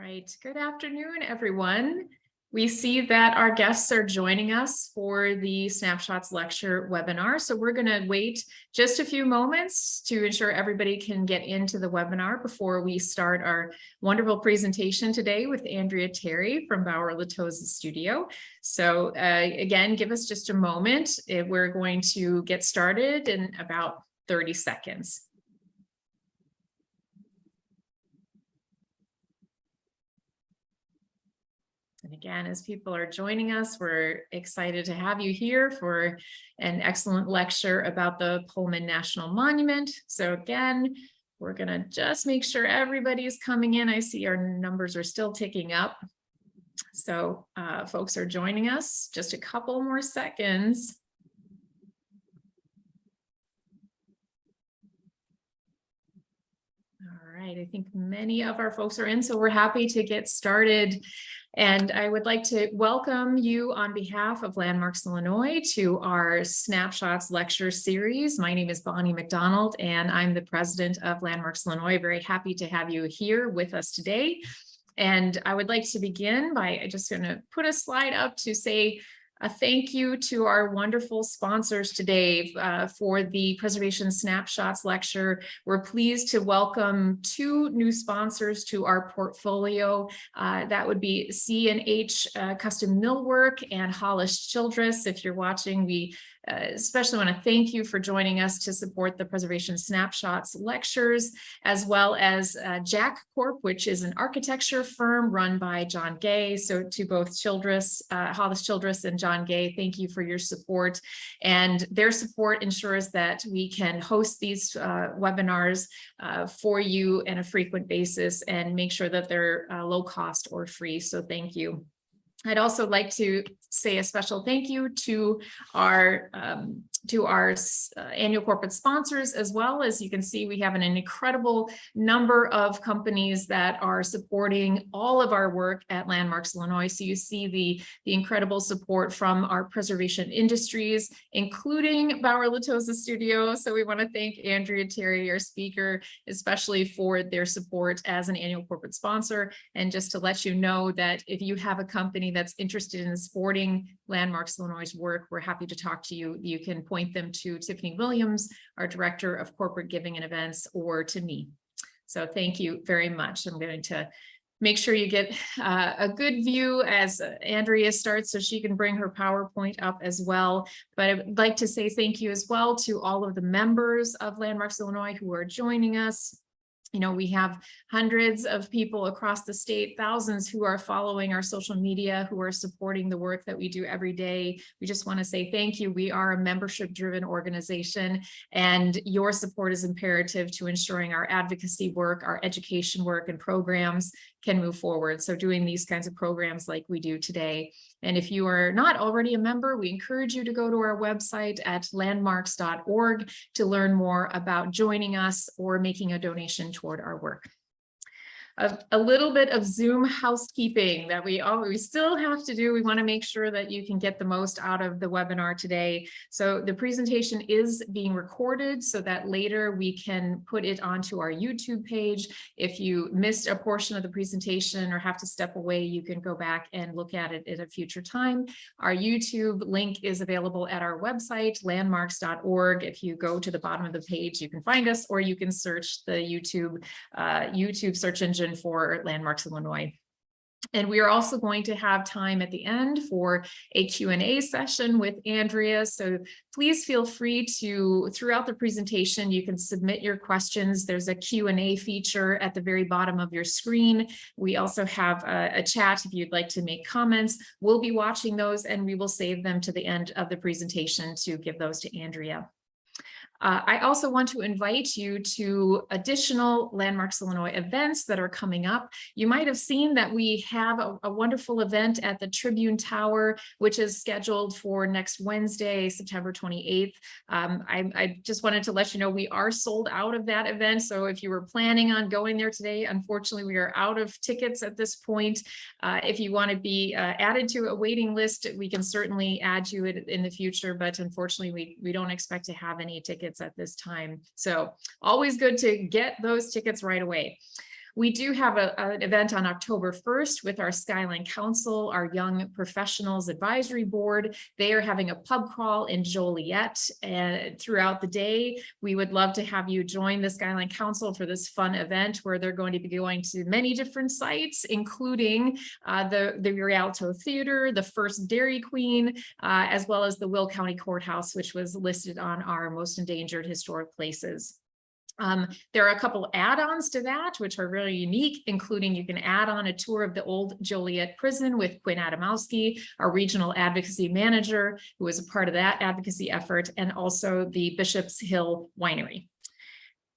right, good afternoon, everyone. We see that our guests are joining us for the Snapshots lecture webinar. So we're going to wait just a few moments to ensure everybody can get into the webinar before we start our wonderful presentation today with Andrea Terry from Bauer Latoza Studio. So again, give us just a moment. We're going to get started in about 30 seconds. And again, as people are joining us, we're excited to have you here for an excellent lecture about the Pullman National Monument. So again, we're going to just make sure everybody's coming in. I see our numbers are still ticking up. So folks are joining us. Just a couple more seconds. All right, I think many of our folks are in, so we're happy to get started. And I would like to welcome you on behalf of Landmarks Illinois to our Snapshots lecture series. My name is Bonnie McDonald, and I'm the president of Landmarks Illinois. Very happy to have you here with us today. And I would like to begin by just going to put a slide up to say a thank you to our wonderful sponsors today for the Preservation Snapshots lecture. We're pleased to welcome two new sponsors to our portfolio. That would be C&H Custom Millwork and Hollis Childress. If you're watching, we especially want to thank you for joining us to support the Preservation Snapshots lectures, as well as Jack Corp, which is an architecture firm run by John Gay. So to both Childress, Hollis Childress and John Gay, thank you for your support. And their support ensures that we can host these webinars for you on a frequent basis and make sure that they're low cost or free. So thank you. I'd also like to say a special thank you to our annual corporate sponsors as well. As you can see, we have an incredible number of companies that are supporting all of our work at Landmarks Illinois. So you see the incredible support from our preservation industries, including Bauer Latoza Studio. So we want to thank Andrea Terry, our speaker, especially for their support as an annual corporate sponsor. And just to let you know that if you have a company that's interested in supporting Landmarks Illinois' work, we're happy to talk to you. You can point them to Tiffany Williams, our Director of Corporate Giving and Events, or to me. So thank you very much. I'm going to make sure you get a good view as Andrea starts so she can bring her PowerPoint up as well. But I would like to say thank you as well to all of the members of Landmarks Illinois who are joining us. You know, we have hundreds of people across the state, thousands who are following our social media, who are supporting the work that we do every day. We just want to say thank you. We are a membership-driven organization, and your support is imperative to ensuring our advocacy work, our education work, and programs can move forward. So doing these kinds of programs like we do today. And if you are not already a member, we encourage you to go to our website at landmarks.org to learn more about joining us or making a donation toward our work. A little bit of Zoom housekeeping that we still have to do. We want to make sure that you can get the most out of the webinar today. So the presentation is being recorded so that later we can put it onto our YouTube page. If you missed a portion of the presentation or have to step away, you can go back and look at it at a future time. Our YouTube link is available at our website, landmarks.org. If you go to the bottom of the page, you can find us, or you can search the YouTube search engine for Landmarks Illinois. And we are also going to have time at the end for a Q&A session with Andrea. So please feel free to, throughout the presentation, you can submit your questions. There's a Q&A feature at the very bottom of your screen. We also have a chat if you'd like to make comments. We'll be watching those, and we will save them to the end of the presentation to give those to Andrea. I also want to invite you to additional Landmarks Illinois events that are coming up. You might have seen that we have a wonderful event at the Tribune Tower, which is scheduled for next Wednesday, September 28th. I just wanted to let you know we are sold out of that event. So if you were planning on going there today, unfortunately, we are out of tickets at this point. If you want to be added to a waiting list, we can certainly add you in the future, but unfortunately, we don't expect to have any tickets at this time. So always good to get those tickets right away. We do have an event on October 1st with our Skyline Council, our Young Professionals Advisory Board. They are having a pub crawl in Joliet, and throughout the day, we would love to have you join the Skyline Council for this fun event where they're going to be going to many different sites, including the Rialto Theater, the first Dairy Queen, as well as the Will County Courthouse, which was listed on our most endangered historic places. There are a couple add-ons to that, which are really unique, including you can add on a tour of the old Joliet prison with Quinn Adamowski, our regional advocacy manager, who was a part of that advocacy effort, and also the Bishop's Hill Winery.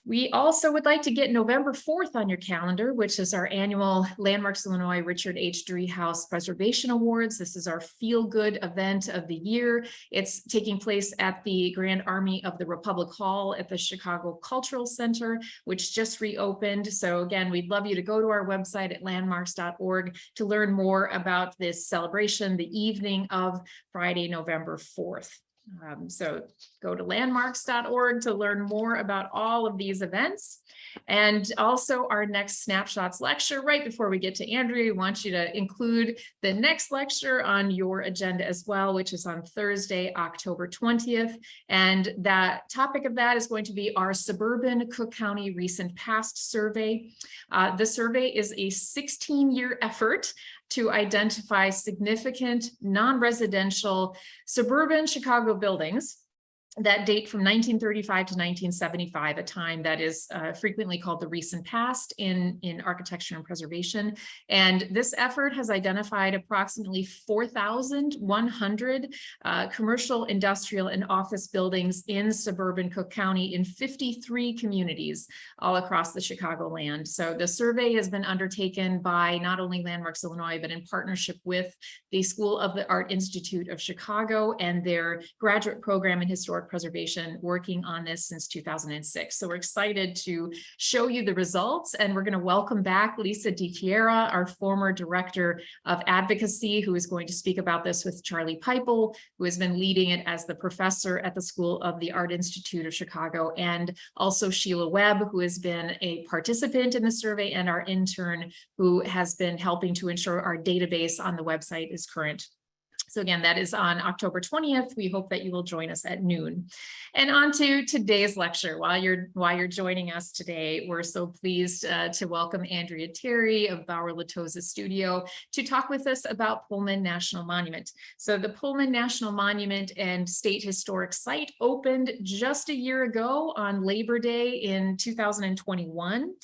We also would like to get November 4th on your calendar, which is our annual Landmarks Illinois Richard H. Driehaus Preservation Awards. This is our feel-good event of the year. It's taking place at the Grand Army of the Republic Hall at the Chicago Cultural Center, which just reopened. So again, we'd love you to go to our website at landmarks.org to learn more about this celebration the evening of Friday, November 4th. So go to landmarks.org to learn more about all of these events. And also our next Snapshots lecture. Right before we get to Andrea, we want you to include the next lecture on your agenda as well, which is on Thursday, October 20th. And that topic of that is going to be our Suburban Cook County Recent Past Survey. The survey is a 16-year effort to identify significant non-residential suburban Chicago buildings that date from 1935 to 1975, a time that is frequently called the recent past in architecture and preservation. And this effort has identified approximately 4,100 commercial, industrial, and office buildings in suburban Cook County in 53 communities all across the Chicagoland. So the survey has been undertaken by not only Landmarks Illinois, but in partnership with the School of the Art Institute of Chicago and their graduate program in historic preservation, working on this since 2006. So we're excited to show you the results, and we're going to welcome back Lisa DiChiara, our former director of advocacy, who is going to speak about this with Charlie Pipel, who has been leading it as the professor at the School of the Art Institute of Chicago, and also Sheila Webb, who has been a participant in the survey and our intern, who has been helping to ensure our database on the website is current. So again, that is on October 20th. We hope that you will join us at noon. And on to today's lecture. While you're joining us today, we're so pleased to welcome Andrea Terry of Bauer Latoza Studio to talk with us about Pullman National Monument. So the Pullman National Monument and State Historic Site opened just a year ago on Labor Day in 2021.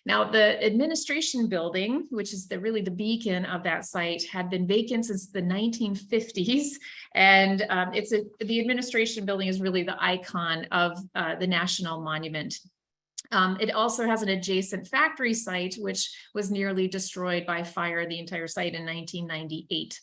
Now, the administration building, which is really the beacon of that site, had been vacant since the 1950s. And the administration building is really the icon of the National Monument. It also has an adjacent factory site, which was nearly destroyed by fire, the entire site, in 1998.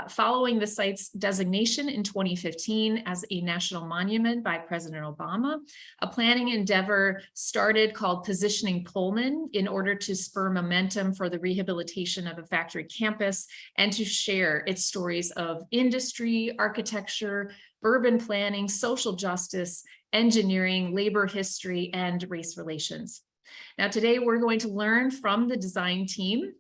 Following the site's designation in 2015 as a national monument by President Obama, a planning endeavor started called Positioning Pullman in order to spur momentum for the rehabilitation of the factory campus and to share its stories of industry, architecture, urban planning, social justice, engineering, labor history, and race relations. Now, today we're going to learn from the design team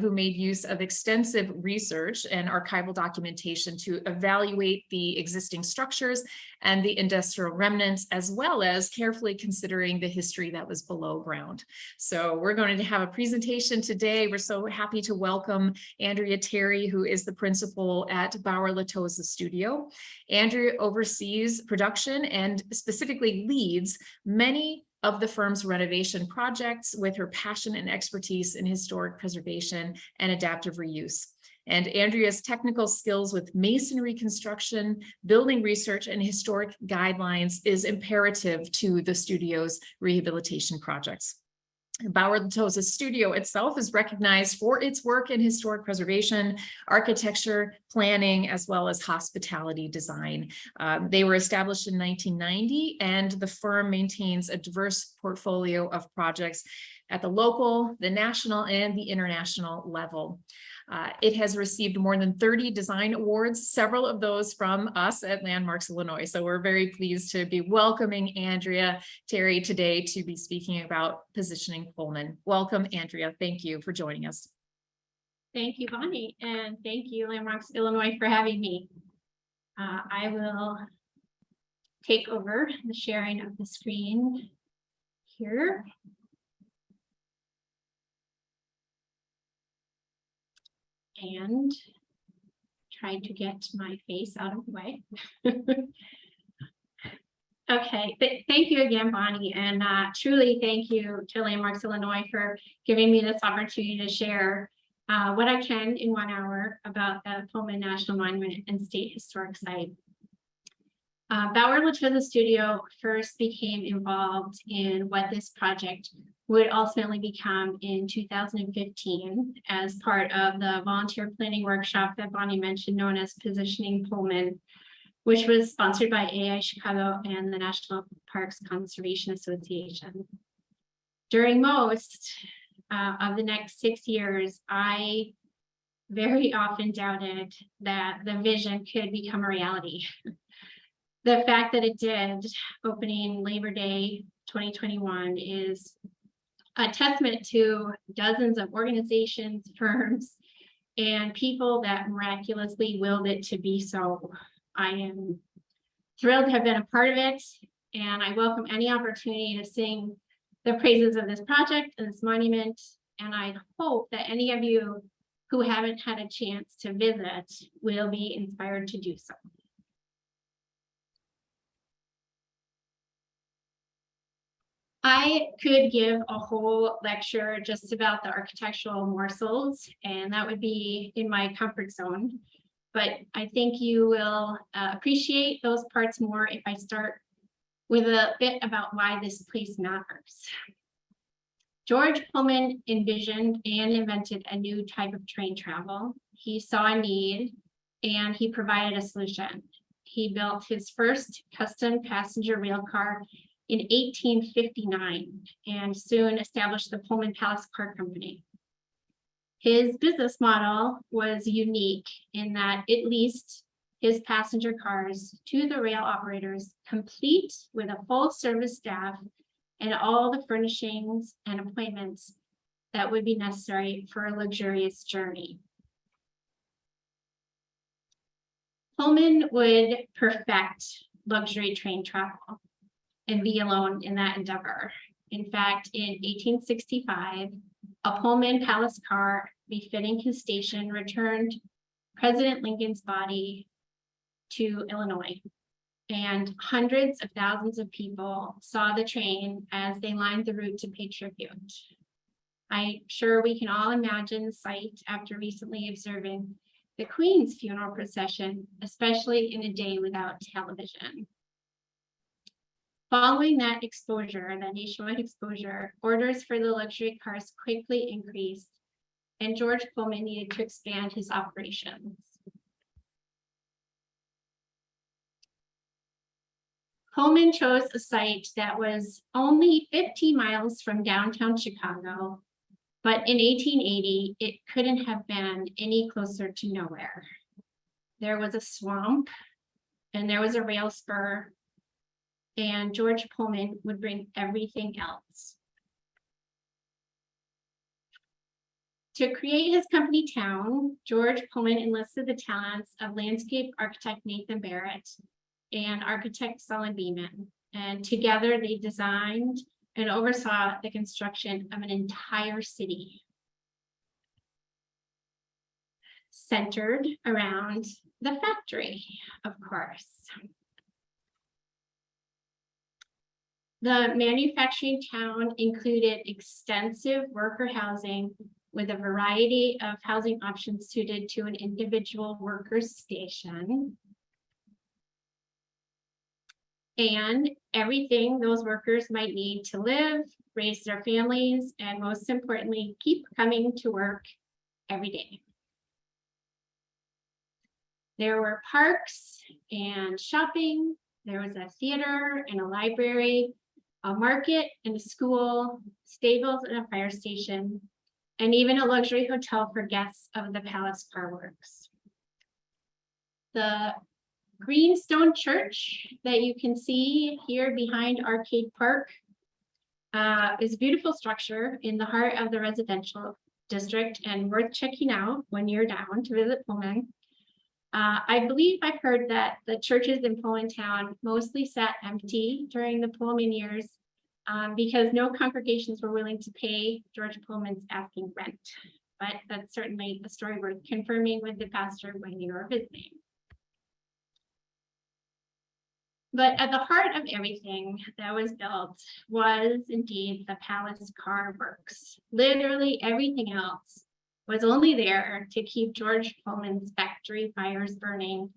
who made use of extensive research and archival documentation to evaluate the existing structures and the industrial remnants, as well as carefully considering the history that was below ground. So we're going to have a presentation today. We're so happy to welcome Andrea Terry, who is the principal at Bauer Latoza Studio. Andrea oversees production and specifically leads many of the firm's renovation projects with her passion and expertise in historic preservation and adaptive reuse. And Andrea's technical skills with masonry construction, building research, and historic guidelines is imperative to the studio's rehabilitation projects. Bauer Latoza Studio itself is recognized for its work in historic preservation, architecture, planning, as well as hospitality design. They were established in 1990, and the firm maintains a diverse portfolio of projects at the local, the national, and the international level. It has received more than 30 design awards, several of those from us at Landmarks Illinois. So we're very pleased to be welcoming Andrea Terry today to be speaking about positioning Pullman. Welcome, Andrea. Thank you for joining us. Thank you, Bonnie, and thank you, Landmarks Illinois, for having me. I will take over the sharing of the screen here. And try to get my face out of the way. Okay, thank you again, Bonnie, and truly thank you to Landmarks Illinois for giving me this opportunity to share what I can in 1 hour about the Pullman National Monument and State Historic Site. Bauer Latoza Studio first became involved in what this project would ultimately become in 2015 as part of the volunteer planning workshop that Bonnie mentioned, known as Positioning Pullman, which was sponsored by AI Chicago and the National Parks Conservation Association. During most of the next 6 years, I very often doubted that the vision could become a reality. The fact that it did, opening Labor Day 2021, is a testament to dozens of organizations, firms, and people that miraculously willed it to be so. I am thrilled to have been a part of it, and I welcome any opportunity to sing the praises of this project and this monument, and I hope that any of you who haven't had a chance to visit will be inspired to do so. I could give a whole lecture just about the architectural morsels, and that would be in my comfort zone. But I think you will appreciate those parts more if I start with a bit about why this place matters. George Pullman envisioned and invented a new type of train travel. He saw a need and he provided a solution. He built his first custom passenger rail car in 1859 and soon established the Pullman Palace Car Company. His business model was unique in that it leased his passenger cars to the rail operators, complete with a full service staff and all the furnishings and appointments that would be necessary for a luxurious journey. Pullman would perfect luxury train travel and be alone in that endeavor. In fact, in 1865, a Pullman Palace car befitting his station returned President Lincoln's body to Illinois, and hundreds of thousands of people saw the train as they lined the route to pay tribute. I'm sure we can all imagine the sight after recently observing the Queen's funeral procession, especially in a day without television. Following that exposure, that nationwide exposure, orders for the luxury cars quickly increased, and George Pullman needed to expand his operations. Pullman chose a site that was only 50 miles from downtown Chicago, but in 1880, it couldn't have been any closer to nowhere. There was a swamp, and there was a rail spur, and George Pullman would bring everything else. To create his company town, George Pullman enlisted the talents of landscape architect Nathan Barrett and architect Solon Beeman, and together they designed and oversaw the construction of an entire city centered around the factory, of course. The manufacturing town included extensive worker housing with a variety of housing options suited to an individual worker's station, and everything those workers might need to live, raise their families, and most importantly, keep coming to work every day. There were parks and shopping. There was a theater and a library. a market and a school, stables and a fire station, and even a luxury hotel for guests of the Palace Car Works. The Greenstone Church that you can see here behind Arcade Park is a beautiful structure in the heart of the residential district and worth checking out when you're down to visit Pullman. I believe I've heard that the churches in Pullman town mostly sat empty during the Pullman years because no congregations were willing to pay George Pullman's asking rent. But that's certainly a story worth confirming with the pastor when you are visiting. But at the heart of everything that was built was indeed the Palace Car Works. Literally everything else was only there to keep George Pullman's factory fires burning,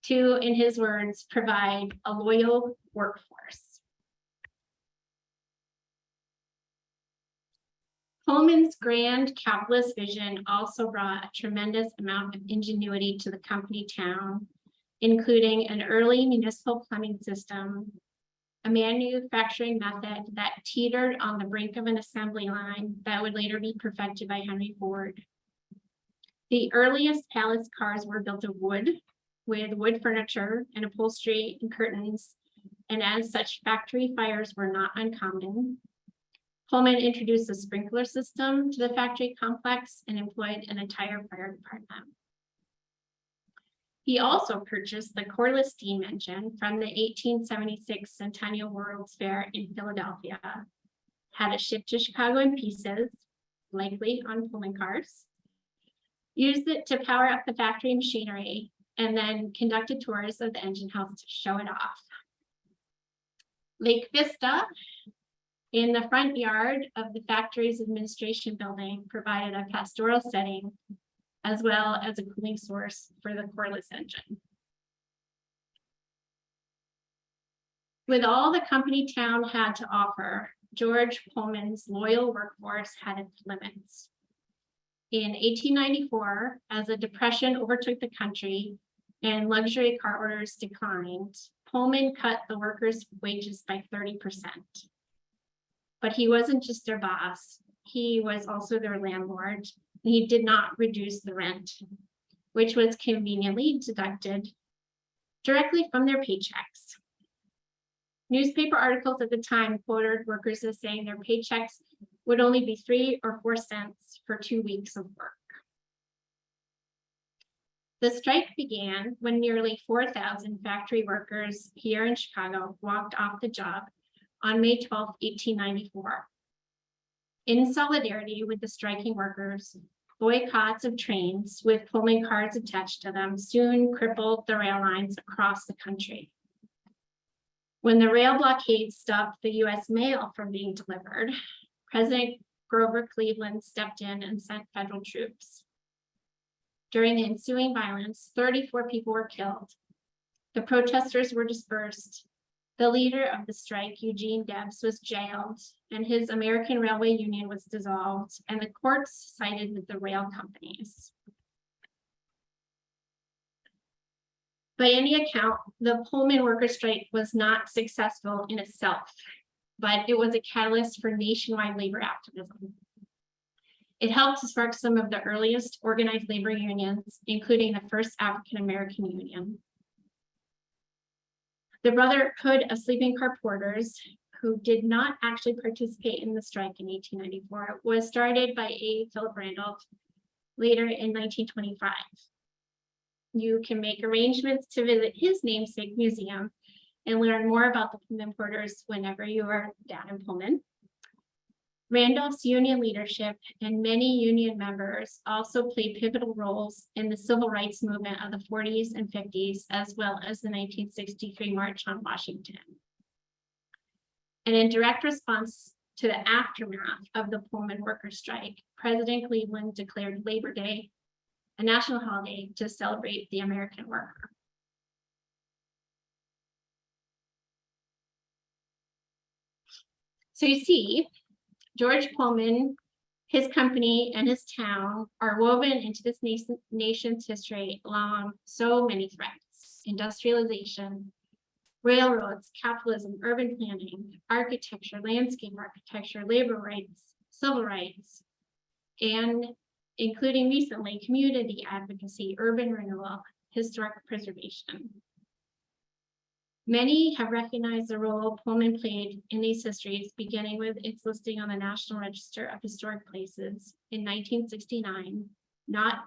to, in his words, provide a loyal workforce. Pullman's grand capitalist vision also brought a tremendous amount of ingenuity to the company town, including an early municipal plumbing system, a manufacturing method that teetered on the brink of an assembly line that would later be perfected by Henry Ford. The earliest Palace cars were built of wood, with wood furniture and upholstery and curtains, and as such, factory fires were not uncommon. Pullman introduced a sprinkler system to the factory complex and employed an entire fire department. He also purchased the cordless steam engine from the 1876 Centennial World's Fair in Philadelphia, had it shipped to Chicago in pieces, likely on Pullman cars, used it to power up the factory machinery, and then conducted tours of the engine house to show it off. Lake Vista, in the front yard of the factory's administration building, provided a pastoral setting as well as a cooling source for the cordless engine. With all the company town had to offer, George Pullman's loyal workforce had its limits. In 1894, as the Depression overtook the country and luxury car orders declined, Pullman cut the workers' wages by 30%. But he wasn't just their boss, he was also their landlord. He did not reduce the rent, which was conveniently deducted directly from their paychecks. Newspaper articles at the time quoted workers as saying their paychecks would only be 3 or 4 cents for 2 weeks of work. The strike began when nearly 4,000 factory workers here in Chicago walked off the job on May 12, 1894. In solidarity with the striking workers, boycotts of trains with Pullman cars attached to them soon crippled the rail lines across the country. When the rail blockade stopped the U.S. mail from being delivered, President Grover Cleveland stepped in and sent federal troops. During the ensuing violence, 34 people were killed. The protesters were dispersed. The leader of the strike, Eugene Debs, was jailed, and his American Railway Union was dissolved, and the courts sided with the rail companies. By any account, the Pullman worker strike was not successful in itself, but it was a catalyst for nationwide labor activism. It helped to spark some of the earliest organized labor unions, including the first African-American union. The Brotherhood of Sleeping Car Porters, who did not actually participate in the strike in 1894, was started by A. Philip Randolph later in 1925. You can make arrangements to visit his namesake museum and learn more about the Pullman Porters whenever you are down in Pullman. Randolph's union leadership and many union members also played pivotal roles in the civil rights movement of the 40s and 50s, as well as the 1963 March on Washington. And in direct response to the aftermath of the Pullman worker strike, President Cleveland declared Labor Day a national holiday to celebrate the American worker. So you see, George Pullman, his company, and his town are woven into this nation's history along so many threads: industrialization, railroads, capitalism, urban planning, architecture, landscape architecture, labor rights, civil rights, and including recently community advocacy, urban renewal, historic preservation. Many have recognized the role Pullman played in these histories, beginning with its listing on the National Register of Historic Places in 1969, not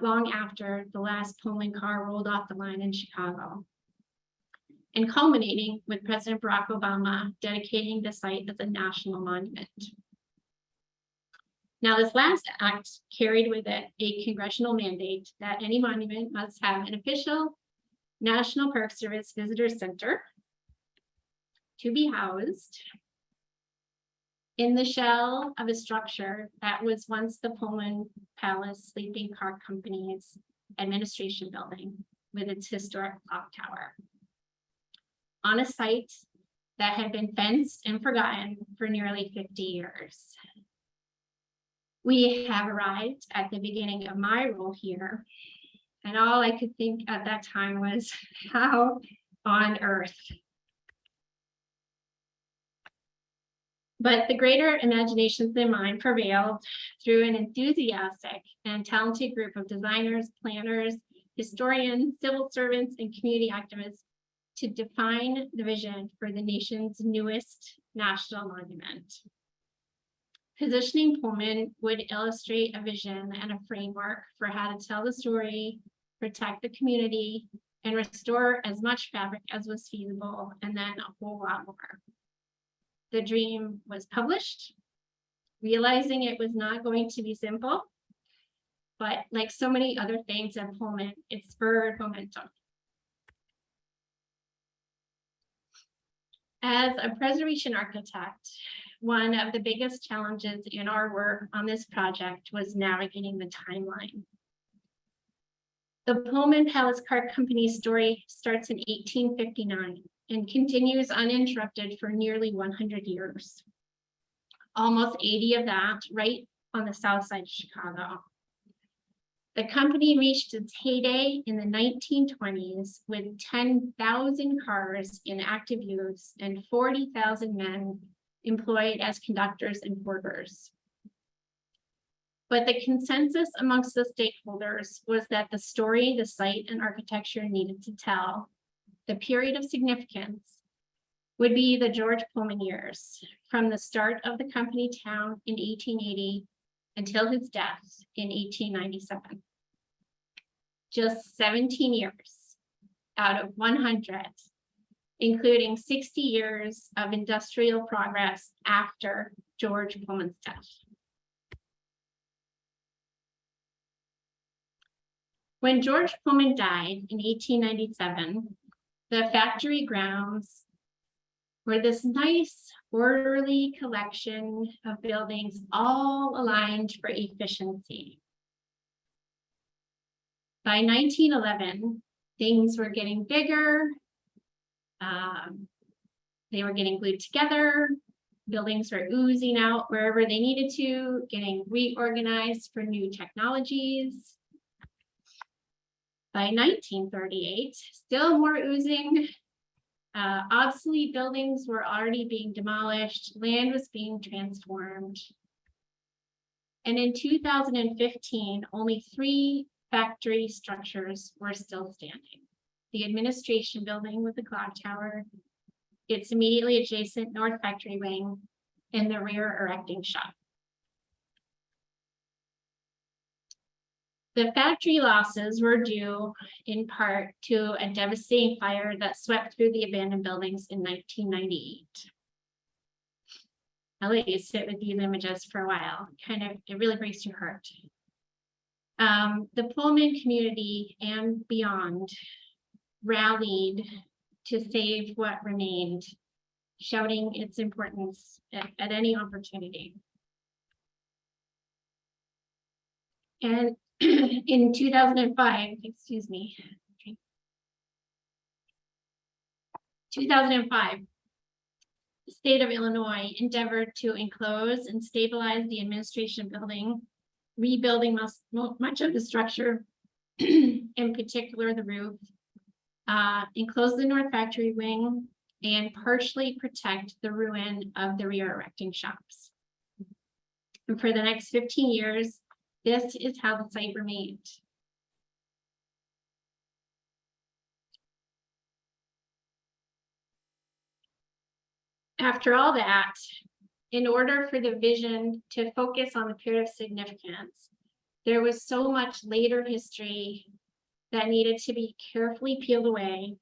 long after the last Pullman car rolled off the line in Chicago, and culminating with President Barack Obama dedicating the site as a national monument. Now, this last act carried with it a congressional mandate that any monument must have an official National Park Service Visitor Center to be housed in the shell of a structure that was once the Pullman Palace Sleeping Car Company's administration building with its historic clock tower, on a site that had been fenced and forgotten for nearly 50 years. We have arrived at the beginning of my role here, and all I could think at that time was, how on earth? But the greater imaginations than mine prevailed through an enthusiastic and talented group of designers, planners, historians, civil servants, and community activists to define the vision for the nation's newest national monument. Positioning Pullman would illustrate a vision and a framework for how to tell the story, protect the community, and restore as much fabric as was feasible, and then a whole lot more. The dream was published, realizing it was not going to be simple, but like so many other things at Pullman, it spurred momentum. As a preservation architect, one of the biggest challenges in our work on this project was navigating the timeline. The Pullman Palace Car Company story starts in 1859 and continues uninterrupted for nearly 100 years. Almost 80 of that right on the south side of Chicago. The company reached its heyday in the 1920s with 10,000 cars in active use and 40,000 men employed as conductors and porters. But the consensus amongst the stakeholders was that the story the site and architecture needed to tell, the period of significance, would be the George Pullman years, from the start of the company town in 1880 until his death in 1897. Just 17 years out of 100, including 60 years of industrial progress after George Pullman's death. When George Pullman died in 1897, the factory grounds were this nice, orderly collection of buildings, all aligned for efficiency. By 1911, things were getting bigger. They were getting glued together. Buildings were oozing out wherever they needed to, getting reorganized for new technologies. By 1938, still more oozing. Obsolete buildings were already being demolished. Land was being transformed. And in 2015, only 3 factory structures were still standing. The administration building with the clock tower, its immediately adjacent north factory wing, and the rear erecting shop. The factory losses were due in part to a devastating fire that swept through the abandoned buildings in 1998. I'll let you sit with these images for a while. It really breaks your heart. The Pullman community and beyond rallied to save what remained, shouting its importance at any opportunity. And in 2005, 2005, the state of Illinois endeavored to enclose and stabilize the administration building, rebuilding much of the structure, in particular the roof, enclose the north factory wing, and partially protect the ruin of the rear erecting shops. And for the next 15 years, this is how the site remained. After all that, in order for the vision to focus on the period of significance, there was so much later history that needed to be carefully peeled away,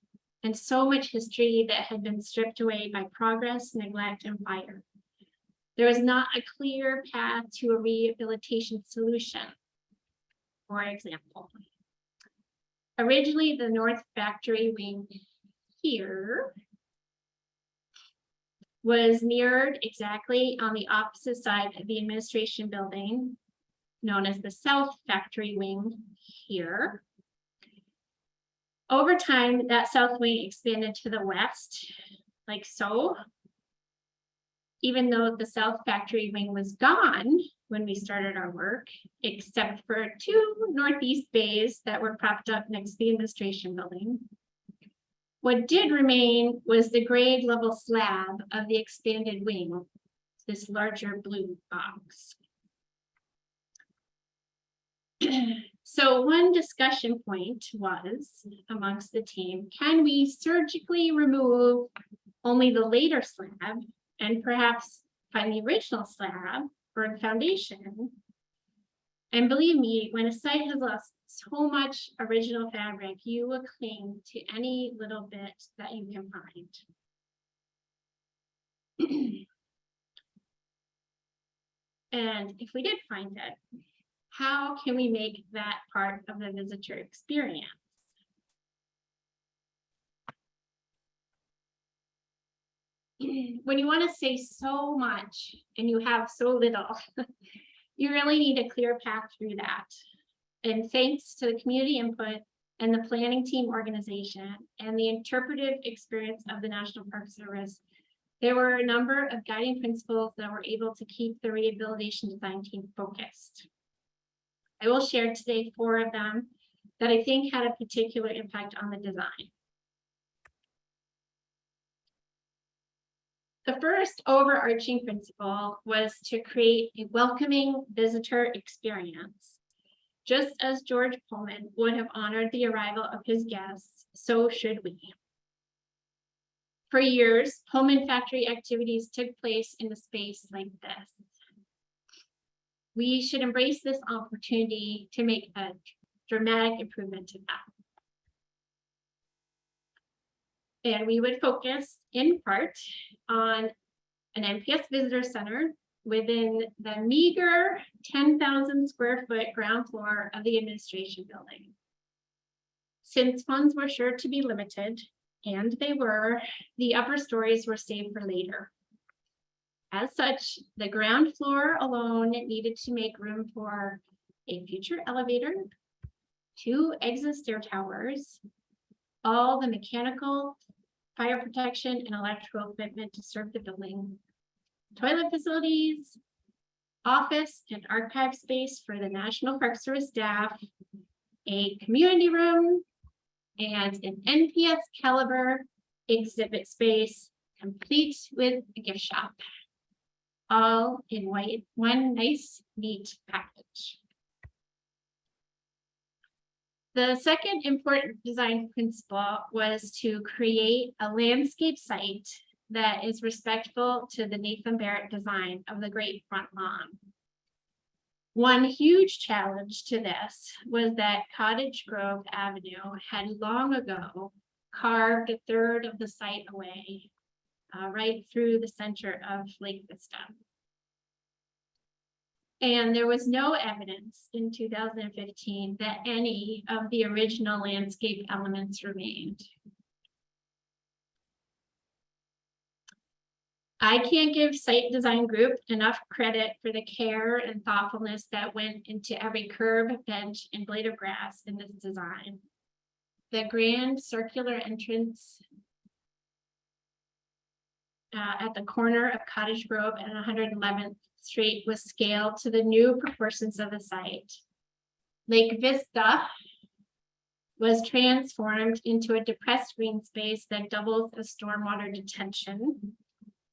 and so much history that had been stripped away by progress, neglect, and fire. There was not a clear path to a rehabilitation solution. For example, originally the north factory wing here was mirrored exactly on the opposite side of the administration building, known as the south factory wing here. Over time, that south wing expanded to the west, like so. Even though the south factory wing was gone when we started our work, except for 2 northeast bays that were propped up next to the administration building. What did remain was the grade level slab of the expanded wing, this larger blue box. So one discussion point was amongst the team, can we surgically remove only the later slab and perhaps find the original slab or the foundation? And believe me, when a site has lost so much original fabric, you will cling to any little bit that you can find. And if we did find it, how can we make that part of the visitor experience? When you want to say so much and you have so little, you really need a clear path through that. And thanks to the community input and the planning team organization and the interpretive experience of the National Park Service, there were a number of guiding principles that were able to keep the rehabilitation design team focused. I will share today 4 of them that I think had a particular impact on the design. The first overarching principle was to create a welcoming visitor experience. Just as George Pullman would have honored the arrival of his guests, so should we. For years, Pullman factory activities took place in a space like this. We should embrace this opportunity to make a dramatic improvement to that. And we would focus in part on an NPS visitor center within the meager 10,000 square foot ground floor of the administration building. Since funds were sure to be limited, and they were, the upper stories were saved for later. As such, the ground floor alone needed to make room for a future elevator, 2 exit stair towers, all the mechanical, fire protection, and electrical equipment to serve the building, toilet facilities, office and archive space for the National Park Service staff, a community room, and an NPS caliber exhibit space, complete with a gift shop. All in one nice, neat package. The second important design principle was to create a landscape site that is respectful to the Nathan Barrett design of the Great Front Lawn. One huge challenge to this was that Cottage Grove Avenue had long ago carved a third of the site away, right through the center of Lake Vista. And there was no evidence in 2015 that any of the original landscape elements remained. I can't give site design group enough credit for the care and thoughtfulness that went into every curb, bench, and blade of grass in this design. The grand circular entrance at the corner of Cottage Grove and 111th Street was scaled to the new proportions of the site. Lake Vista was transformed into a depressed green space that doubles as stormwater detention.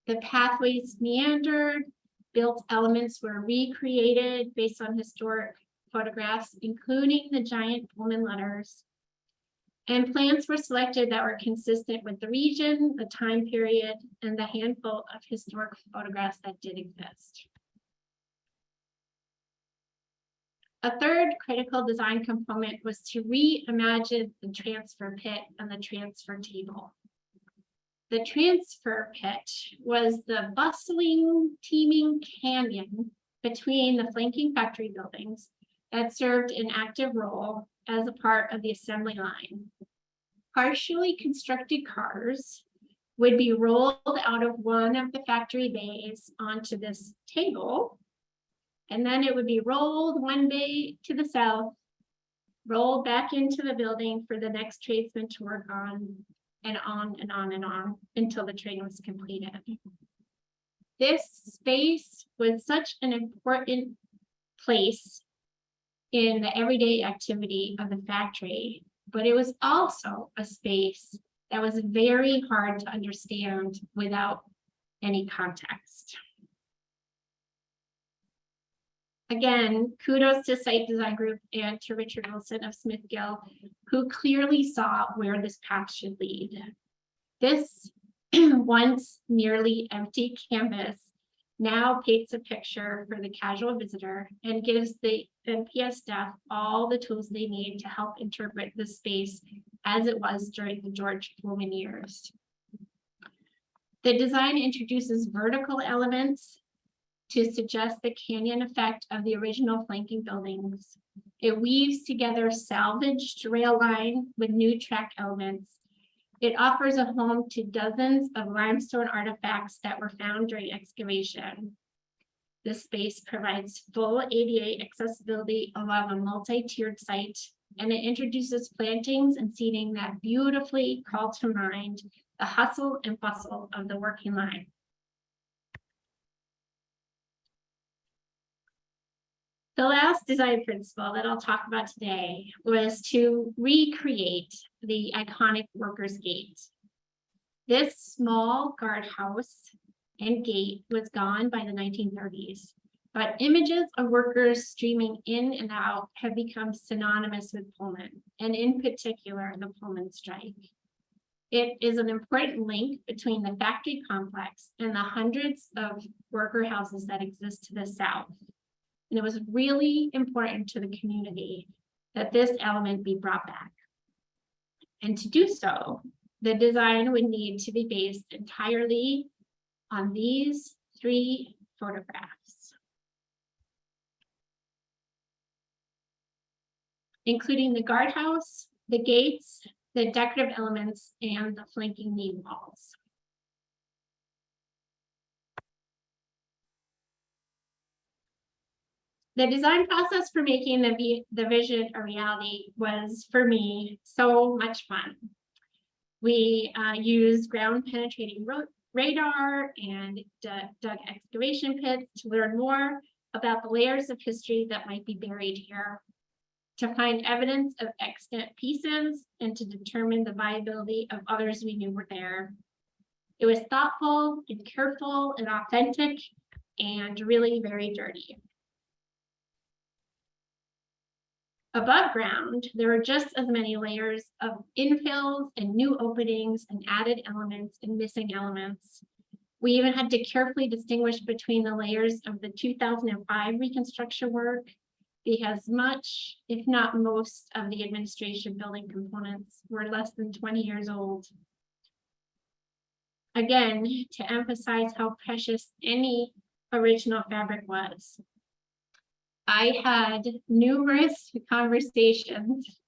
The pathways meandered, built elements were recreated based on historic photographs, including the giant Pullman letters. And plants were selected that were consistent with the region, the time period, and the handful of historic photographs that did exist. A third critical design component was to reimagine the transfer pit and the transfer table. The transfer pit was the bustling, teeming canyon between the flanking factory buildings that served an active role as a part of the assembly line. Partially constructed cars would be rolled out of one of the factory bays onto this table, and then it would be rolled one bay to the south, rolled back into the building for the next tradesman to work on, and on and on and on until the train was completed. This space was such an important place in the everyday activity of the factory, but it was also a space that was very hard to understand without any context. Again, kudos to Site Design Group and to Richard Wilson of Smith Gill, who clearly saw where this path should lead. This once nearly empty canvas now paints a picture for the casual visitor and gives the NPS staff all the tools they need to help interpret the space as it was during the George Pullman years. The design introduces vertical elements to suggest the canyon effect of the original flanking buildings. It weaves together salvaged rail line with new track elements. It offers a home to dozens of limestone artifacts that were found during excavation. This space provides full ADA accessibility along a multi-tiered site, and it introduces plantings and seating that beautifully call to mind the hustle and bustle of the working line. The last design principle that I'll talk about today was to recreate the iconic workers' gate. This small guardhouse and gate was gone by the 1930s, but images of workers streaming in and out have become synonymous with Pullman, and in particular, the Pullman strike. It is an important link between the factory complex and the hundreds of worker houses that exist to the south. And it was really important to the community that this element be brought back. And to do so, the design would need to be based entirely on these three photographs, including the guardhouse, the gates, the decorative elements, and the flanking knee walls. The design process for making the vision a reality was, for me, so much fun. We used ground penetrating radar and dug excavation pits to learn more about the layers of history that might be buried here, to find evidence of extant pieces, and to determine the viability of others we knew were there. It was thoughtful and careful and authentic and really very dirty. Above ground, there are just as many layers of infills and new openings and added elements and missing elements. We even had to carefully distinguish between the layers of the 2005 reconstruction work, because much, if not most, of the administration building components were less than 20 years old. Again, to emphasize how precious any original fabric was. I had numerous conversations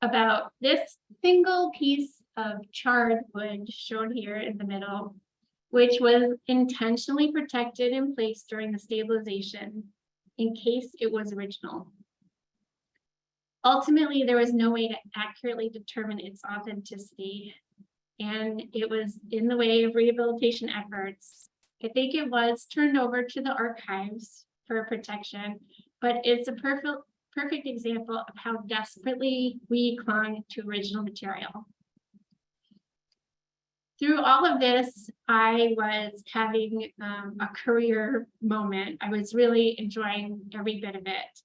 about this single piece of charred wood shown here in the middle, which was intentionally protected in place during the stabilization in case it was original. Ultimately, there was no way to accurately determine its authenticity, and it was in the way of rehabilitation efforts. I think it was turned over to the archives for protection, but it's a perfect example of how desperately we clung to original material. Through all of this, I was having a career moment. I was really enjoying every bit of it.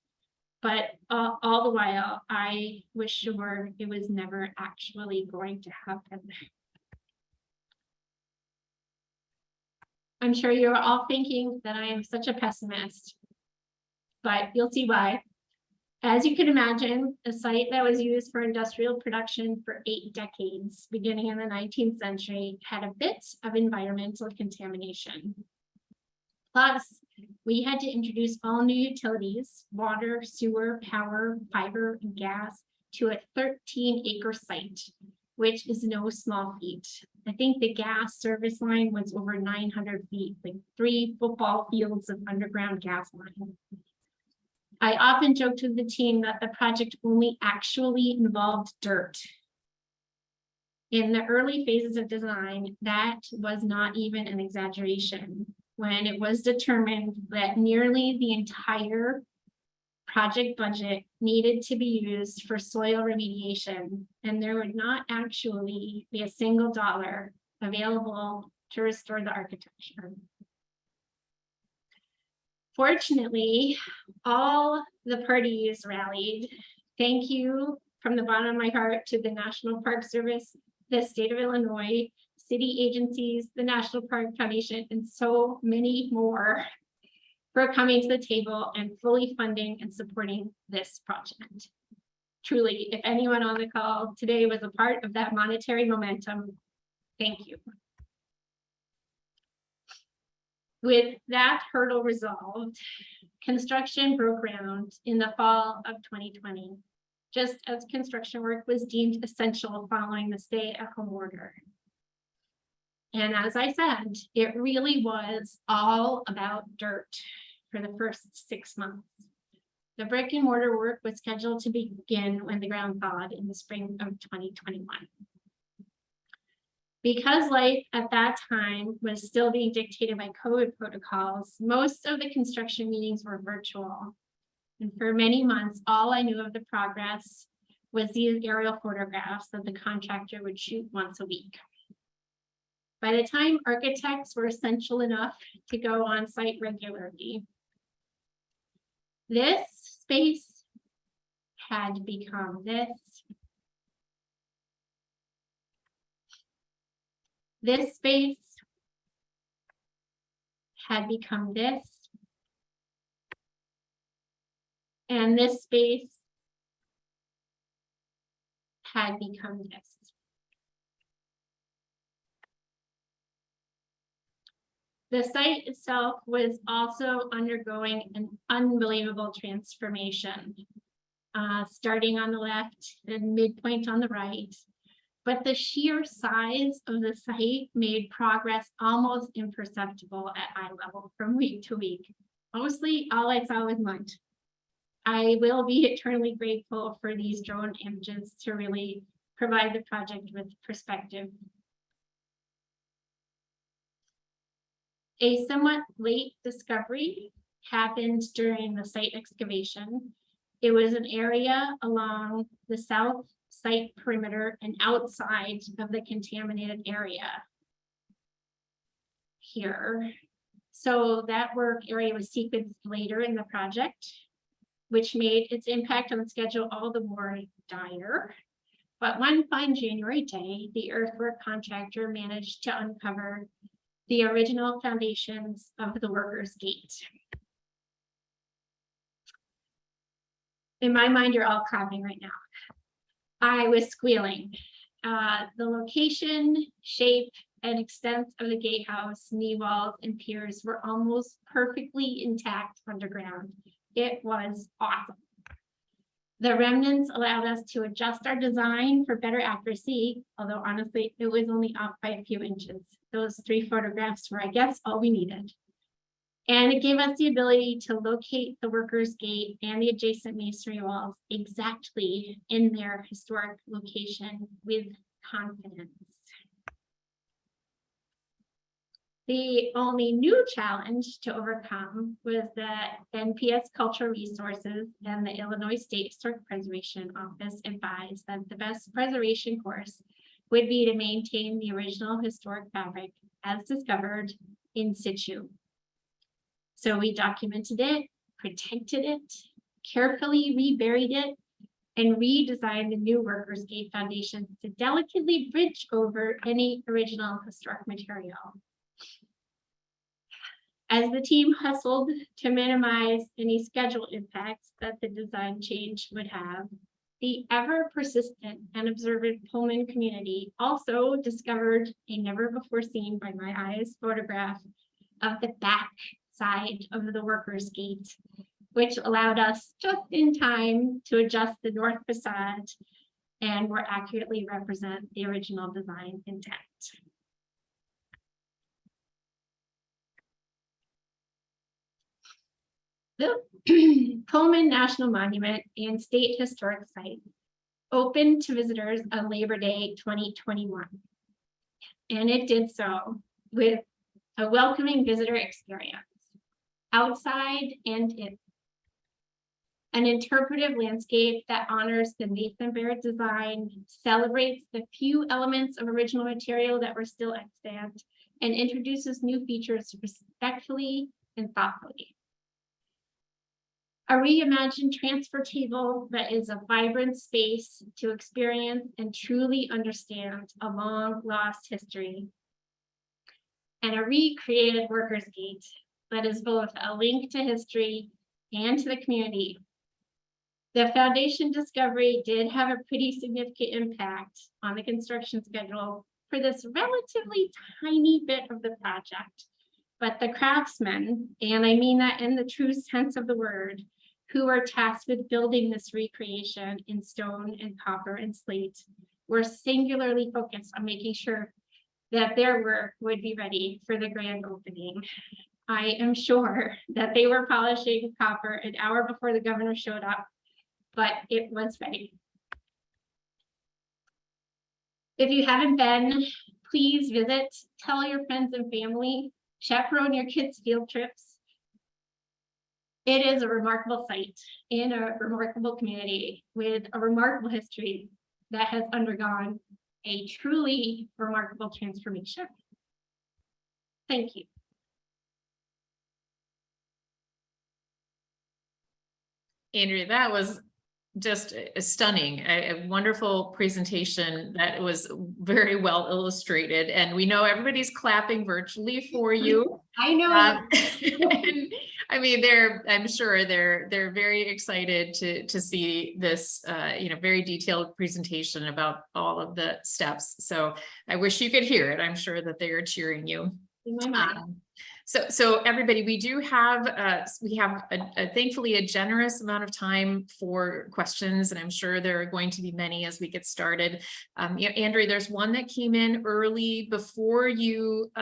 But all the while, I was sure it was never actually going to happen. I'm sure you're all thinking that I am such a pessimist, but you'll see why. As you can imagine, a site that was used for industrial production for 8 decades, beginning in the 19th century, had a bit of environmental contamination. Plus, we had to introduce all new utilities, water, sewer, power, fiber, and gas to a 13-acre site, which is no small feat. I think the gas service line was over 900 feet, like 3 football fields of underground gas line. I often joked with the team that the project only actually involved dirt. In the early phases of design, that was not even an exaggeration when it was determined that nearly the entire project budget needed to be used for soil remediation, and there would not actually be a single dollar available to restore the architecture. Fortunately, all the parties rallied. Thank you from the bottom of my heart to the National Park Service, the state of Illinois, city agencies, the National Park Foundation, and so many more for coming to the table and fully funding and supporting this project. Truly, if anyone on the call today was a part of that monetary momentum, thank you. With that hurdle resolved, construction broke ground in the fall of 2020, just as construction work was deemed essential following the stay-at-home order. And as I said, it really was all about dirt for the first 6 months. The brick and mortar work was scheduled to begin when the ground thawed in the spring of 2021. Because life at that time was still being dictated by COVID protocols, most of the construction meetings were virtual. And for many months, all I knew of the progress was these aerial photographs that the contractor would shoot once a week. By the time architects were essential enough to go on site regularly, this space had become this. This space had become this. And this space had become this. The site itself was also undergoing an unbelievable transformation, starting on the left and midpoint on the right. But the sheer size of the site made progress almost imperceptible at eye level from week to week. Mostly all I saw was mud. I will be eternally grateful for these drone images to really provide the project with perspective. A somewhat late discovery happened during the site excavation. It was an area along the south site perimeter and outside of the contaminated area here. So that work area was sequenced later in the project, which made its impact on the schedule all the more dire. But one fine January day, the earthwork contractor managed to uncover the original foundations of the workers' gate. In my mind, you're all clapping right now. I was squealing. The location, shape, and extent of the gatehouse, knee walls, and piers were almost perfectly intact underground. It was awesome. The remnants allowed us to adjust our design for better accuracy, although honestly, it was only off by a few inches. Those 3 photographs were, I guess, all we needed. And it gave us the ability to locate the workers' gate and the adjacent masonry walls exactly in their historic location with confidence. The only new challenge to overcome was that NPS Cultural Resources and the Illinois State Historic Preservation Office advised that the best preservation course would be to maintain the original historic fabric as discovered in situ. So we documented it, protected it, carefully reburied it, and redesigned the new Workers' Gate foundations to delicately bridge over any original historic material. As the team hustled to minimize any schedule impacts that the design change would have, the ever persistent and observant Pullman community also discovered a never before seen by my eyes photograph of the back side of the Workers' Gate, which allowed us just in time to adjust the north facade and more accurately represent the original design intent. The Pullman National Monument and State Historic Site opened to visitors on Labor Day 2021. And it did so with a welcoming visitor experience, outside and in. An interpretive landscape that honors the Nathan Barrett design, celebrates the few elements of original material that were still extant, and introduces new features respectfully and thoughtfully. A reimagined transfer table that is a vibrant space to experience and truly understand a long lost history. And a recreated Workers' Gate that is both a link to history and to the community. The foundation discovery did have a pretty significant impact on the construction schedule for this relatively tiny bit of the project. But the craftsmen, and I mean that in the true sense of the word, who were tasked with building this recreation in stone and copper and slate, were singularly focused on making sure that their work would be ready for the grand opening. I am sure that they were polishing copper an hour before the governor showed up, but it was ready. If you haven't been, please visit, tell your friends and family, chaperone your kids' field trips. It is a remarkable site in a remarkable community with a remarkable history that has undergone a truly remarkable transformation. Thank you. Andrea, that was just stunning, a wonderful presentation that was very well illustrated, and we know everybody's clapping virtually for you. I know. And, I mean, I'm sure they're very excited to see this, very detailed presentation about all of the steps. So I wish you could hear it. I'm sure that they are cheering you. In my mind. So everybody, we have thankfully a generous amount of time for questions, and I'm sure there are going to be many as we get started. Andrea, there's one that came in early before you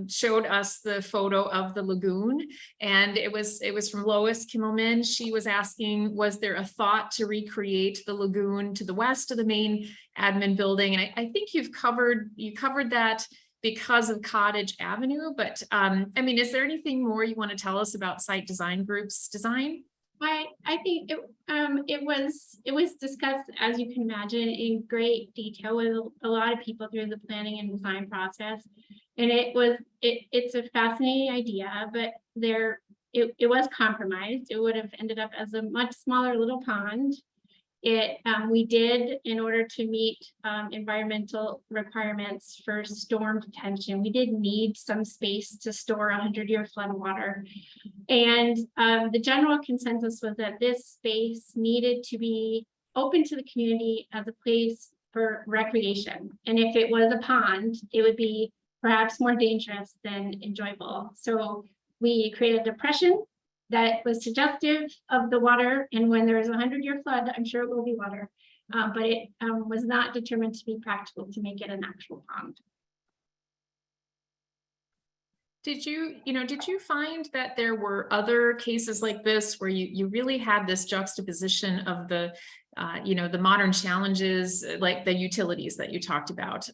showed us the photo of the lagoon, and it was from Lois Kimmelman. She was asking, was there a thought to recreate the lagoon to the west of the main admin building? And I think you covered that because of Cottage Avenue, but I mean, is there anything more you want to tell us about Site Design Group's design? I think it was discussed, as you can imagine, in great detail with a lot of people through the planning and design process, and it's a fascinating idea, but it was compromised. It would have ended up as a much smaller little pond. We did, in order to meet environmental requirements for storm detention, we did need some space to store 100-year floodwater. And the general consensus was that this space needed to be open to the community as a place for recreation. And if it was a pond, it would be perhaps more dangerous than enjoyable. So we created a depression that was suggestive of the water, and when there is a 100-year flood, I'm sure it will be water, but it was not determined to be practical to make it an actual pond. Did you find that there were other cases like this where you really had this juxtaposition of the the modern challenges like the utilities that you talked about,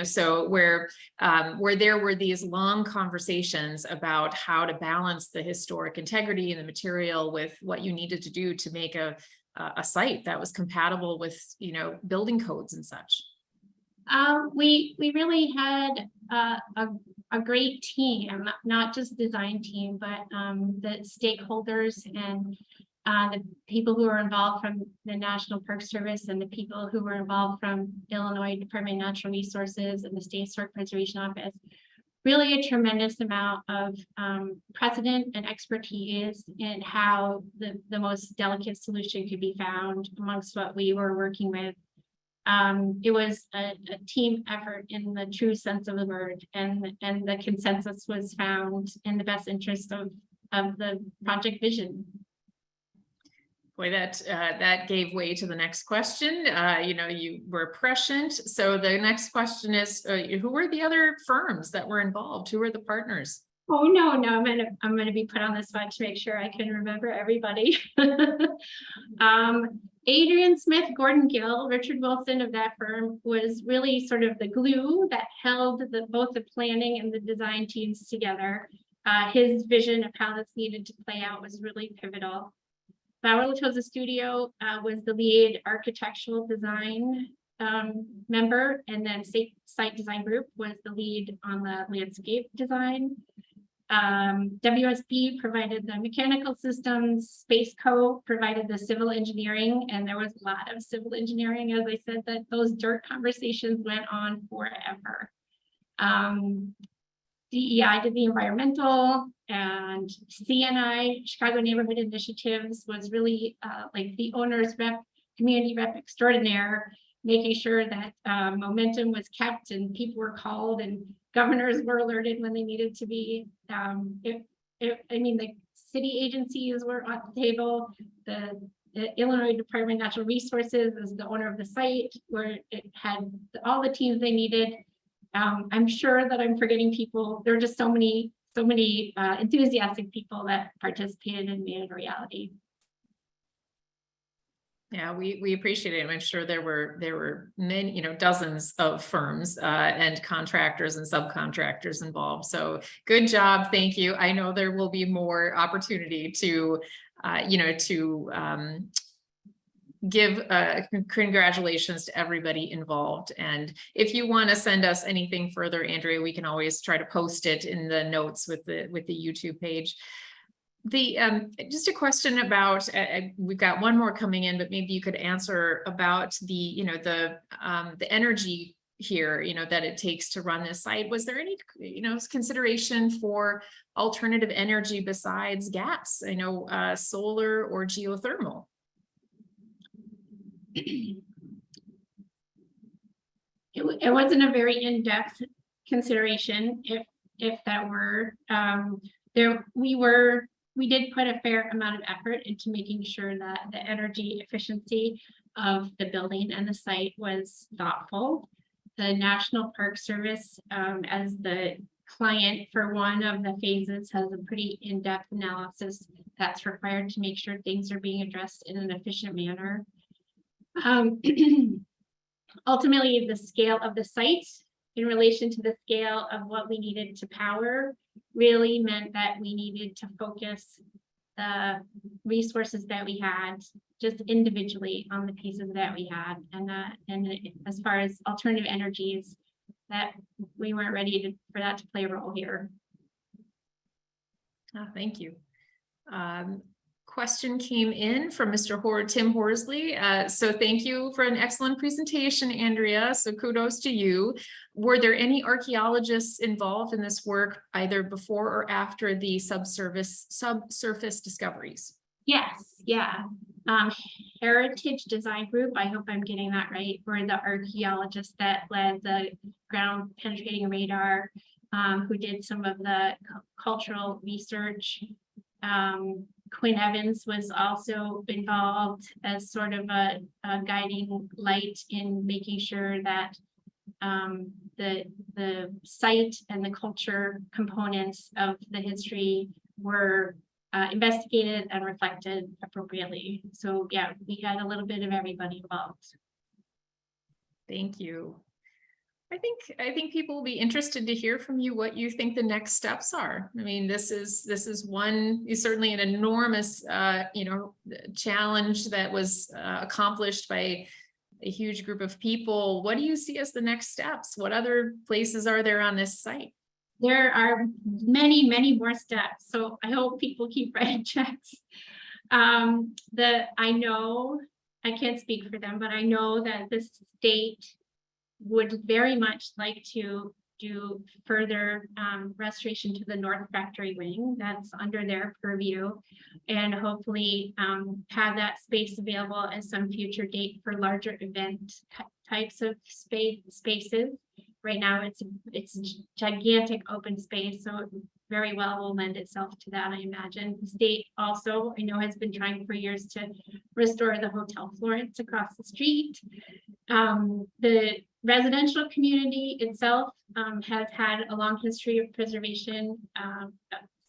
so where there were these long conversations about how to balance the historic integrity and the material with what you needed to do to make a site that was compatible with, building codes and such. We really had a great team, not just design team, but the stakeholders and the people who were involved from the National Park Service and the people who were involved from Illinois Department of Natural Resources and the State Historic Preservation Office. Really a tremendous amount of precedent and expertise in how the most delicate solution could be found amongst what we were working with. It was a team effort in the true sense of the word, and the consensus was found in the best interest of the project vision. Boy, that gave way to the next question. You were prescient. So the next question is, who were the other firms that were involved? Who were the partners? Oh, no, I'm gonna be put on the spot to make sure I can remember everybody. Adrian Smith, Gordon Gill, Richard Wilson of that firm was really sort of the glue that held both the planning and the design teams together. His vision of how this needed to play out was really pivotal. Bauer Latoza Studio was the lead architectural design member, and then Site Design Group was the lead on the landscape design. WSB provided the mechanical systems, Space Co provided the civil engineering, and there was a lot of civil engineering. As I said, that those dirt conversations went on forever. DEI did the environmental, and CNI, Chicago Neighborhood Initiatives, was really like the owner's rep, community rep extraordinaire, making sure that momentum was kept and people were called and governors were alerted when they needed to be. The city agencies were on the table. The Illinois Department of Natural Resources is the owner of the site, where it had all the teams they needed. I'm sure that I'm forgetting people. There are just so many enthusiastic people that participated and made it a reality. Yeah, we appreciate it. I'm sure there were many, dozens of firms and contractors and subcontractors involved. So good job. Thank you. I know there will be more opportunity to, give congratulations to everybody involved. And if you want to send us anything further, Andrea, we can always try to post it in the notes with the YouTube page. Just a question about, we've got one more coming in, but maybe you could answer about the energy here, that it takes to run this site. Was there any, consideration for alternative energy besides gas? I know solar or geothermal. It wasn't a very in-depth consideration. If that were we did put a fair amount of effort into making sure that the energy efficiency of the building and the site was thoughtful. The National Park Service, as the client for one of the phases, has a pretty in-depth analysis that's required to make sure things are being addressed in an efficient manner. Ultimately, the scale of the site in relation to the scale of what we needed to power really meant that we needed to focus the resources that we had just individually on the pieces that we had, and as far as alternative energies, that we weren't ready for that to play a role here. Thank you. Question came in from Mr. Tim Horsley. So thank you for an excellent presentation, Andrea. So kudos to you. Were there any archaeologists involved in this work, either before or after the subsurface discoveries? Yes, yeah. Heritage Design Group, I hope I'm getting that right, were the archaeologists that led the ground penetrating radar, who did some of the cultural research. Quinn Evans was also involved as sort of a guiding light in making sure that the site and the culture components of the history were investigated and reflected appropriately. So yeah, we had a little bit of everybody involved. Thank you. I think people will be interested to hear from you what you think the next steps are. I mean, this is certainly an enormous challenge that was accomplished by a huge group of people. What do you see as the next steps? What other places are there on this site? There are many, many more steps. So I hope people keep writing checks. I know, I can't speak for them, but I know that the state would very much like to do further restoration to the North Factory Wing. That's under their purview, and hopefully have that space available at some future date for larger event types of spaces. Right now, it's a gigantic open space, so it very well will lend itself to that, I imagine. The state also, I know, has been trying for years to restore the Hotel Florence across the street. The residential community itself has had a long history of preservation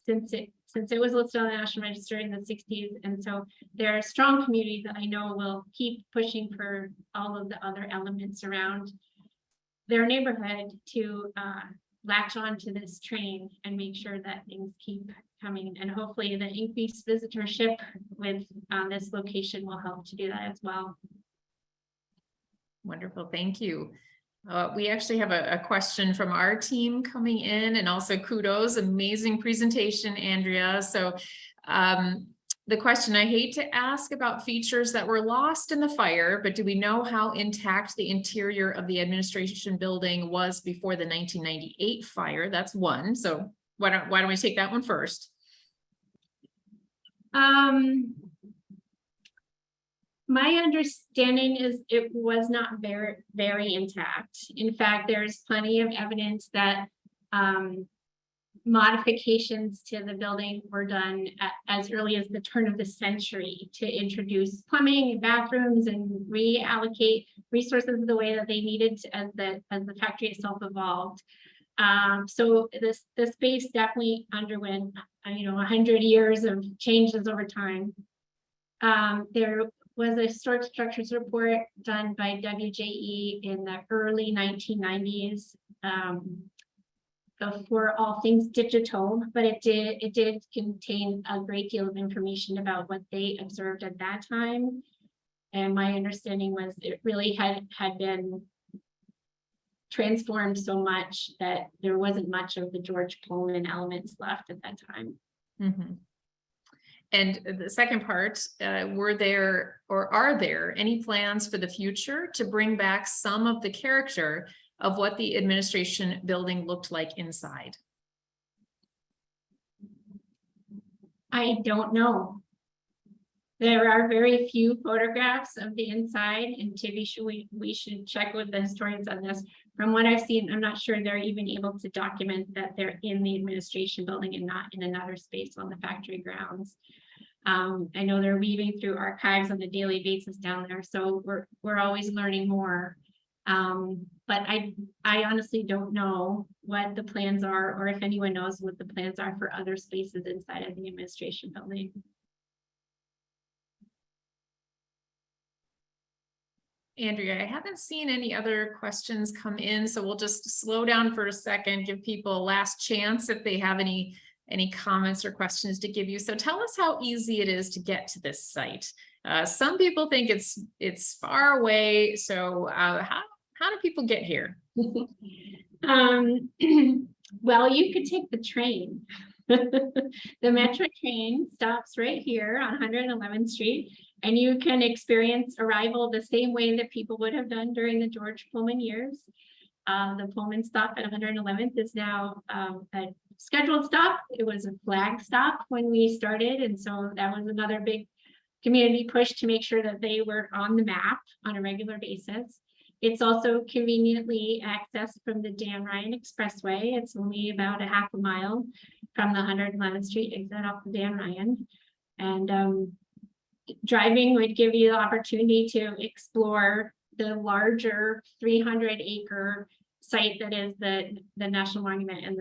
since it was listed on the National Register in the 60s. And so they're a strong community that I know will keep pushing for all of the other elements around their neighborhood to latch on to this train and make sure that things keep coming. And hopefully the increased visitorship with this location will help to do that as well. Wonderful, thank you. We actually have a question from our team coming in, and also kudos, amazing presentation, Andrea. So the question, I hate to ask about features that were lost in the fire, but do we know how intact the interior of the administration building was before the 1998 fire? That's one. So why don't we take that one first? My understanding is it was not very intact. In fact, there's plenty of evidence that modifications to the building were done as early as the turn of the century to introduce plumbing and bathrooms and reallocate resources the way that they needed as the factory itself evolved. So the space definitely underwent 100 years of changes over time. There was a historic structures report done by WJE in the early 1990s before all things digital, but it did contain a great deal of information about what they observed at that time. And my understanding was it really had been transformed so much that there wasn't much of the George Pullman elements left at that time. Mm-hmm. And the second part, were there or are there any plans for the future to bring back some of the character of what the administration building looked like inside? I don't know. There are very few photographs of the inside, and to be sure, we should check with the historians on this. From what I've seen, I'm not sure they're even able to document that they're in the administration building and not in another space on the factory grounds. I know they're weaving through archives on a daily basis down there, so we're always learning more. But I honestly don't know what the plans are, or if anyone knows what the plans are for other spaces inside of the administration building. Andrea, I haven't seen any other questions come in, so we'll just slow down for a second, give people a last chance if they have any comments or questions to give you. So tell us how easy it is to get to this site. Some people think it's far away. So how do people get here? Well, you could take the train. The Metro train stops right here on 111th Street, and you can experience arrival the same way that people would have done during the George Pullman years. The Pullman stop at 111th is now a scheduled stop. It was a flag stop when we started, and so that was another big community push to make sure that they were on the map on a regular basis. It's also conveniently accessed from the Dan Ryan Expressway. It's only about a half a mile from the 111th Street exit off the Dan Ryan. And driving would give you the opportunity to explore the larger 300-acre site that is the National Monument and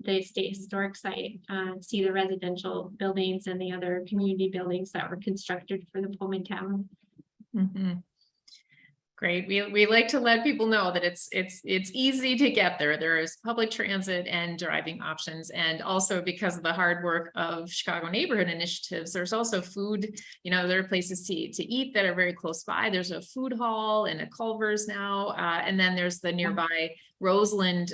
the state historic site, see the residential buildings and the other community buildings that were constructed for the Pullman town. Mhm. Great. We like to let people know that it's easy to get there. There is public transit and driving options. And also because of the hard work of Chicago neighborhood initiatives, there's also food, there are places to eat that are very close by. There's a food hall and a Culver's now. And then there's the nearby Roseland,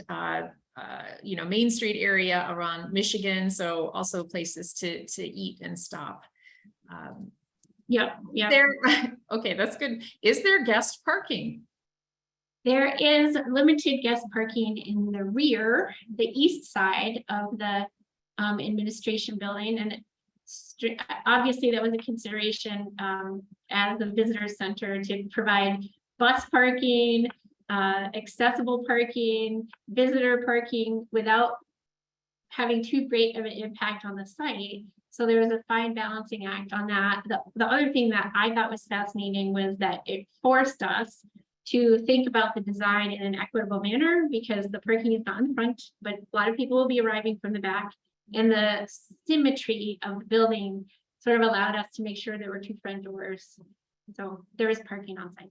Main Street area around Michigan. So also places to eat and stop. Yeah. Okay, that's good. Is there guest parking? There is limited guest parking in the rear, the east side of the administration building. And obviously that was a consideration as the visitor center to provide bus parking, accessible parking, visitor parking without having too great of an impact on the site. So there was a fine balancing act on that. The other thing that I thought was fascinating was that it forced us to think about the design in an equitable manner, because the parking is not in the front, but a lot of people will be arriving from the back, and the symmetry of the building sort of allowed us to make sure there were two front doors. So there is parking on site.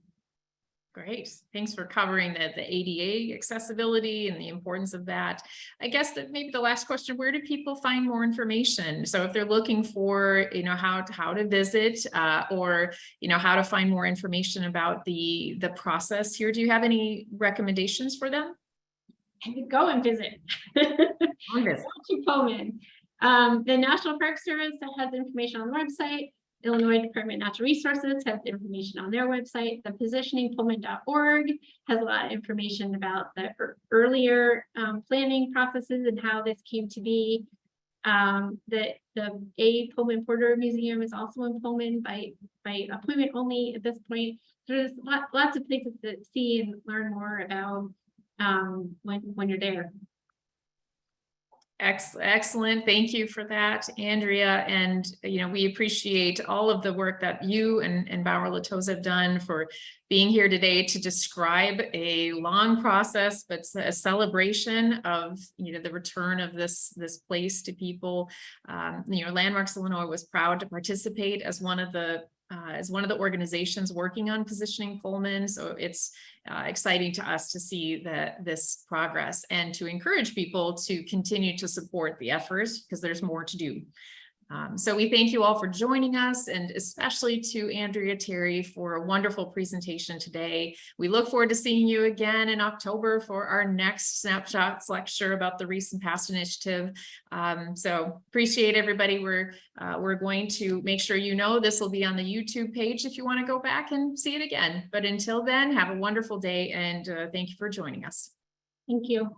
Great. Thanks for covering the ADA accessibility and the importance of that. I guess that maybe the last question, where do people find more information? So if they're looking for, how to visit or, how to find more information about the process here, do you have any recommendations for them? Go and visit. Go to Pullman. The National Park Service has information on the website. Illinois Department of Natural Resources has information on their website. The positioningpullman.org has a lot of information about the earlier planning processes and how this came to be. The A. Pullman Porter Museum is also in Pullman by appointment only at this point. There's lots of places to see and learn more about when you're there. Excellent. Thank you for that, Andrea. And, we appreciate all of the work that you and Bauer Latoza have done for being here today to describe a long process, but a celebration of, the return of this place to people. Landmarks Illinois was proud to participate as one of the organizations working on positioning Pullman. So it's exciting to us to see this progress and to encourage people to continue to support the efforts, because there's more to do. So we thank you all for joining us, and especially to Andrea Terry for a wonderful presentation today. We look forward to seeing you again in October for our next Snapshots lecture about the recent past initiative. So appreciate everybody. We're going to make sure this will be on the YouTube page if you want to go back and see it again. But until then, have a wonderful day, and thank you for joining us. Thank you.